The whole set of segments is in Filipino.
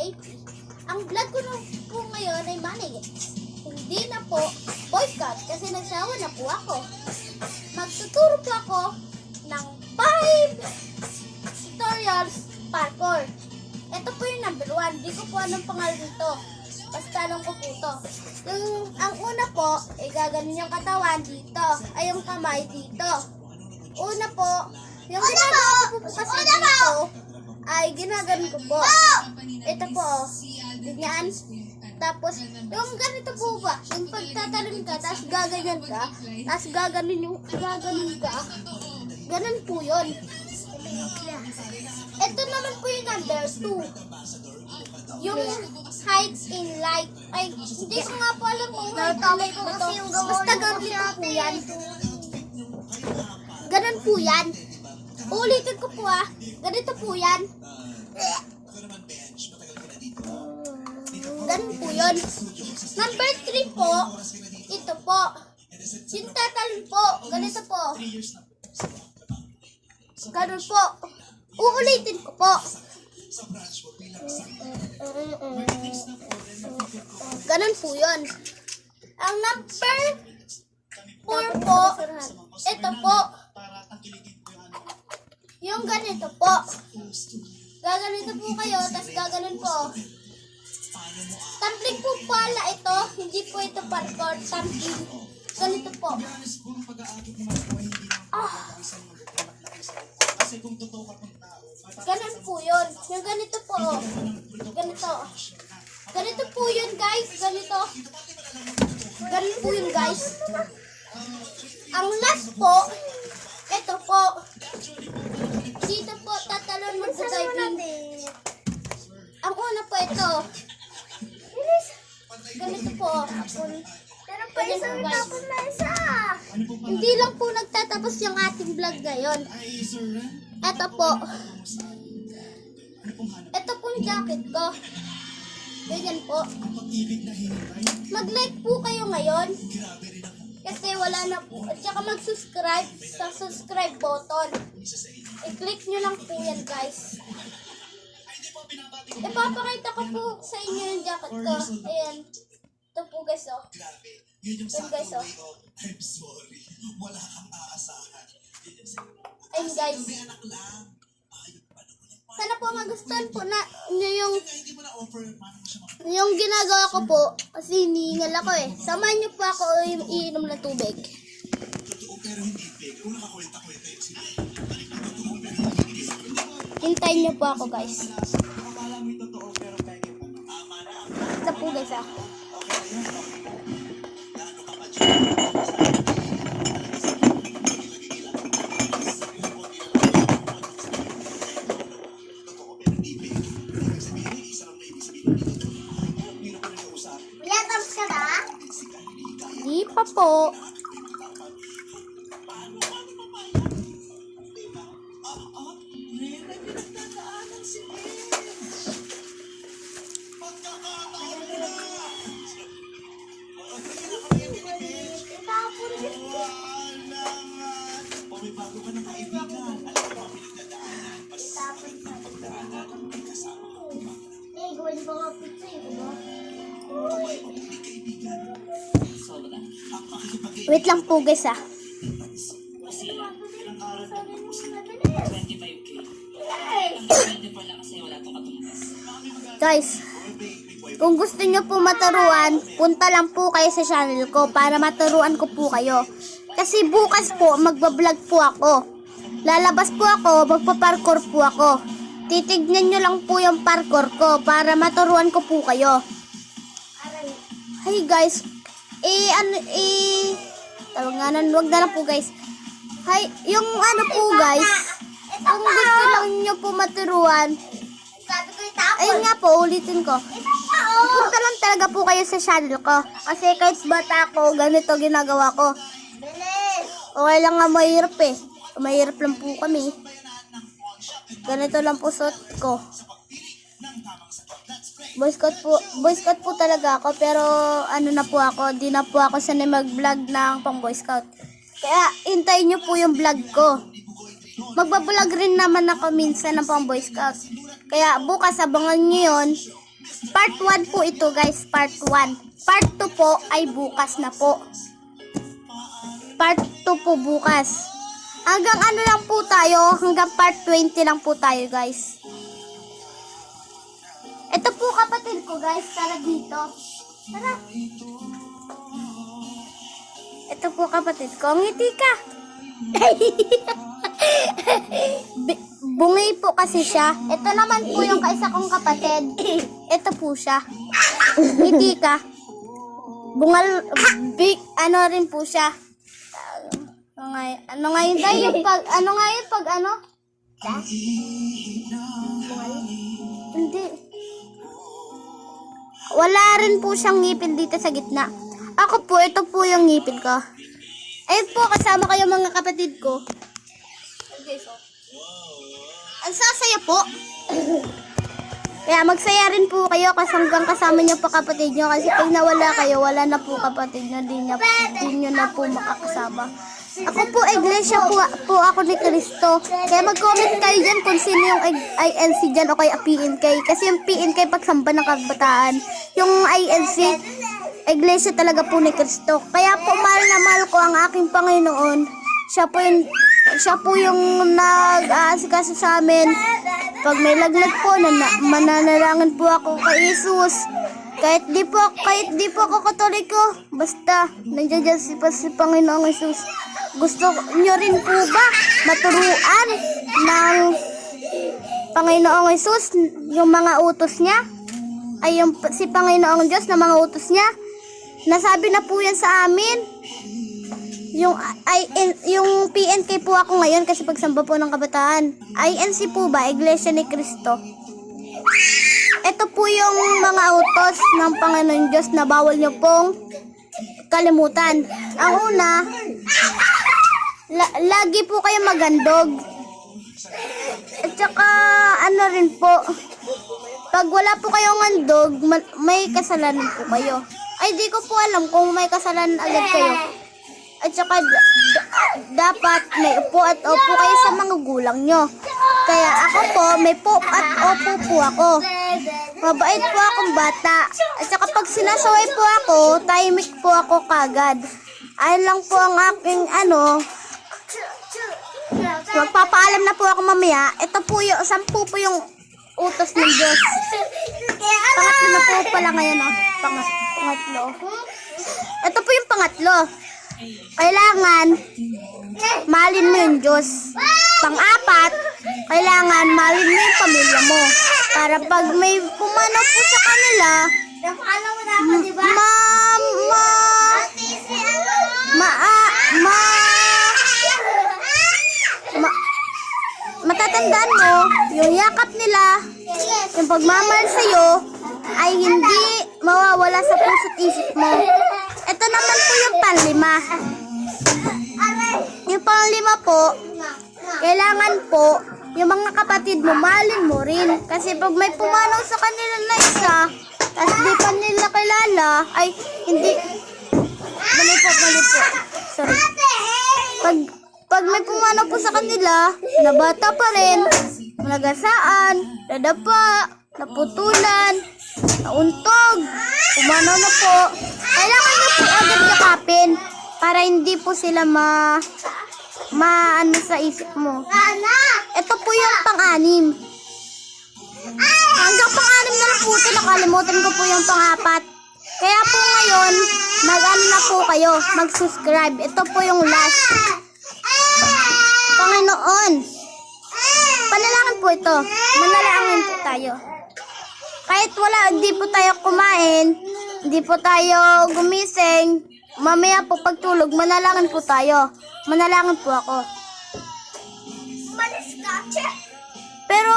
JP. Ang vlog ko na po ngayon ay Money Games. Hindi na po Boy Scout kasi nagsawa na po ako. Magtuturo po ako ng 5 tutorials parkour. Ito po yung number 1. Hindi ko po anong pangalan nito. Basta lang ko po ito. Ang una po, gaganon yung katawan dito. Ay, yung kamay dito. Una po, yung ginagawa ko po kasi dito, ay ginaganon ko po. Ito po, ganyan. Tapos, yung ganito po ba, yung pagtatalon ka, tapos gaganyan ka, tapos gaganon ka, ganun po yun. Ito naman po yung number 2. Yung height in light. Ay, hindi ko nga po alam kung height in light ba to. Basta ganito po yan. Ganun po yan. Ulitin ko po ganito po yan. Ganun po yun. Number 3 po, ito po. Yung tatalon po, ganito po. Ganun po. Uulitin ko po. Ganun po yun. Ang number 4 po, ito po. Yung ganito po. Gaganito po kayo, tapos gaganon po. Tumbling po pala ito. Hindi po ito parkour. Tumbling. Ganito po. Ganun po yun. Yung ganito po. Ganito. Ganito po yun, guys. Ganito. Ganun po yun, guys. Ang last po, ito po. Dito po, tatalon mo sa diving. Ang una po ito. Ganito po. Pero pa isang tapos na isa. Hindi lang po nagtatapos yung ating vlog ngayon. Ito po. Ito po yung jacket ko. Ganyan po. Mag-like po kayo ngayon. Kasi wala na po. At saka mag-subscribe sa subscribe button. I-click nyo lang po yan, guys. Ipapakita ko po sa inyo yung jacket ko. Ayan. Ito po, guys, oh. Ayan, guys, oh. Ayun, guys. Sana po magustuhan po na yung ginagawa ko po. Kasi hinihingal ako eh. Samahan niyo po ako iinom ng tubig. Hintayin niyo po ako, guys. Ito po, guys, ah. Tapos ka na? Di pa po. Gawin ko nga pizza diba? Wait lang po, guys, ah. 25K. Guys, kung gusto nyo po maturuan, punta lang po kayo sa channel ko para maturuan ko po kayo. Kasi bukas po, magbablog po ako. Lalabas po ako, magpa-parkour po ako. Titignan nyo lang po yung parkour ko para maturuan ko po kayo. Hey guys, tawanganan, wag na lang po guys. Hi, yung ano po guys, kung gusto lang nyo po maturuan, Sabi ko itapon. ayun nga po, ulitin ko. Punta lang talaga po kayo sa channel ko. Kasi kahit bata ko, ganito ginagawa ko. Bilis. Okay lang nga mahirap eh. Mahirap lang po kami. Ganito lang po suot ko. Boy Scout po talaga ako. Pero ano na po ako, di na po ako sanay mag-vlog ng pang Boy Scout. Kaya hintayin nyo po yung vlog ko. Magbablog rin naman ako minsan ng pang Boy Scout. Kaya bukas abangan nyo yun. Part 1 po ito guys, part 1. Part 2 po ay bukas na po. Part 2 po bukas. Hanggang ano lang po tayo, hanggang part 20 lang po tayo guys. Ito po kapatid ko guys, tara dito. Tara. Ito po kapatid ko, ngiti ka. Bungi po kasi siya. Ito naman po yung kaisa kong kapatid. Ito po siya. Ngiti ka. Bungal, big, ano rin po siya. Ano nga yun tayo? Ano nga yun pag ano? Hindi. Wala rin po siyang ngipin dito sa gitna. Ako po, ito po yung ngipin ko. Ayun po, kasama kayo mga kapatid ko. Okay, so. Ang sasaya po. Kaya magsaya rin po kayo kasi hanggang kasama niyo pa kapatid niyo. Kasi pag nawala kayo, wala na po kapatid niyo. Di nyo na po makakasama. Ako po, iglesia po ako ni Cristo. Kaya mag-comment kayo dyan kung sino yung INC dyan o kaya PNK. Kasi yung PNK pagsamba ng kabataan. Yung INC, iglesia talaga po ni Cristo. Kaya po mahal na mahal ko ang aking Panginoon. Siya po yung nag-aasikaso sa amin. Pag may lagnat po, mananalangin po ako kay Jesus. Kahit di po ako Katoliko, basta nandiyan dyan si Panginoong Jesus. Gusto nyo rin po ba maturuan ng Panginoong Jesus yung mga utos niya? Ay si Panginoong Diyos na mga utos niya? Nasabi na po yan sa amin. Yung PNK po ako ngayon kasi pagsamba po ng kabataan. INC po ba? Iglesia ni Cristo. Ito po yung mga utos ng Panginoon Diyos na bawal nyo pong kalimutan. Ang una, lagi po kayo magandog. At saka, ano rin po, pag wala po kayong andog, may kasalanan po kayo. Ay, di ko po alam kung may kasalanan agad kayo. At saka, dapat may upo at opo kayo sa mga gulang nyo. Kaya ako po, may po at opo po ako. Mabait po akong bata. At saka pag sinasaway po ako, tahimik po ako kagad. Ayun lang po ang aking magpapaalam na po ako mamaya. Ito po yung, 10 po yung utos ng Diyos. Pangatlo na po pala ngayon, pangatlo. Ito po yung pangatlo. Kailangan mahalin mo yung Diyos. Pang-apat, kailangan mahalin mo yung pamilya mo. Para pag may pumanaw po sa kanila, matatandaan mo, yung yakap nila, yung pagmamahal sa'yo, ay hindi mawawala sa puso't isip mo. Ito naman po yung panglima. Yung panglima po, kailangan po, yung mga kapatid mo, mahalin mo rin. Kasi pag may pumanaw sa kanila na isa, tapos di pa nila kilala, ay hindi, mali po. Sorry. Pag may pumanaw po sa kanila, na bata pa rin, nagasaan, nadapa, naputulan, nauntog, pumanaw na po, kailangan nyo po agad yakapin para hindi po sila maano sa isip mo. Ito po yung pang-anim. Hanggang pang-anim na lang po ito, nakalimutan ko po yung pang-apat. Kaya po ngayon, mag-ano na po kayo, mag-subscribe. Ito po yung last. Panginoon, panalangin po ito. Manalangin po tayo. Kahit hindi po tayo kumain, hindi po tayo gumising, mamaya po pagtulog, manalangin po tayo. Manalangin po ako. Pero,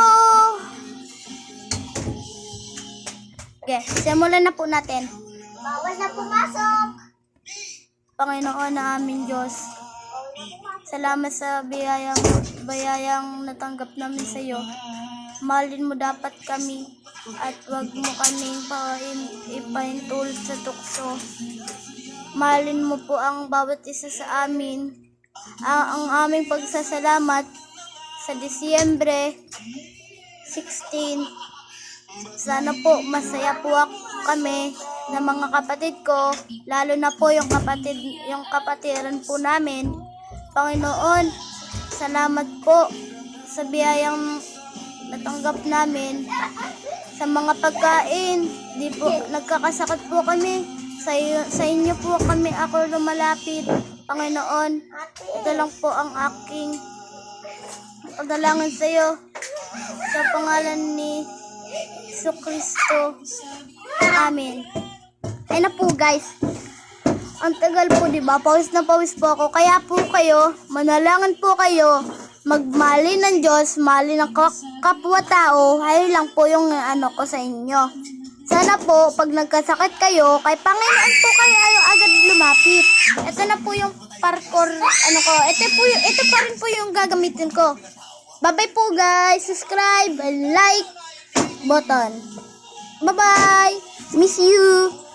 okay, simulan na po natin. Bawal na pumasok. Panginoon na aming Diyos, salamat sa bayayang natanggap namin sa iyo. Mahalin mo dapat kami at wag mo kaming ipahintul sa tukso. Mahalin mo po ang bawat isa sa amin. Ang aming pagsasalamat sa Disyembre 16, Sana po masaya po kami ng mga kapatid ko, lalo na po yung kapatiran po namin. Panginoon, salamat po sa biyayang natanggap namin sa mga pagkain. Di po nagkakasakit po kami. Sa inyo po kami ako lumalapit. Panginoon, ito lang po ang aking pagdalangin sa iyo. Sa pangalan ni Jesucristo. Amen. Ay na po guys. Ang tagal po, di ba? Pawis na pawis po ako. Kaya po kayo, manalangin po kayo. Magmali ng Diyos, mali ng kapwa-tao. Ayun lang po yung ko sa inyo. Sana po, pag nagkasakit kayo, kay Panginoon po kayo agad lumapit. Ito na po yung parkour, ko. Ito pa rin po yung gagamitin ko. Bye-bye po guys. Subscribe, like button. Bye-bye. Miss you.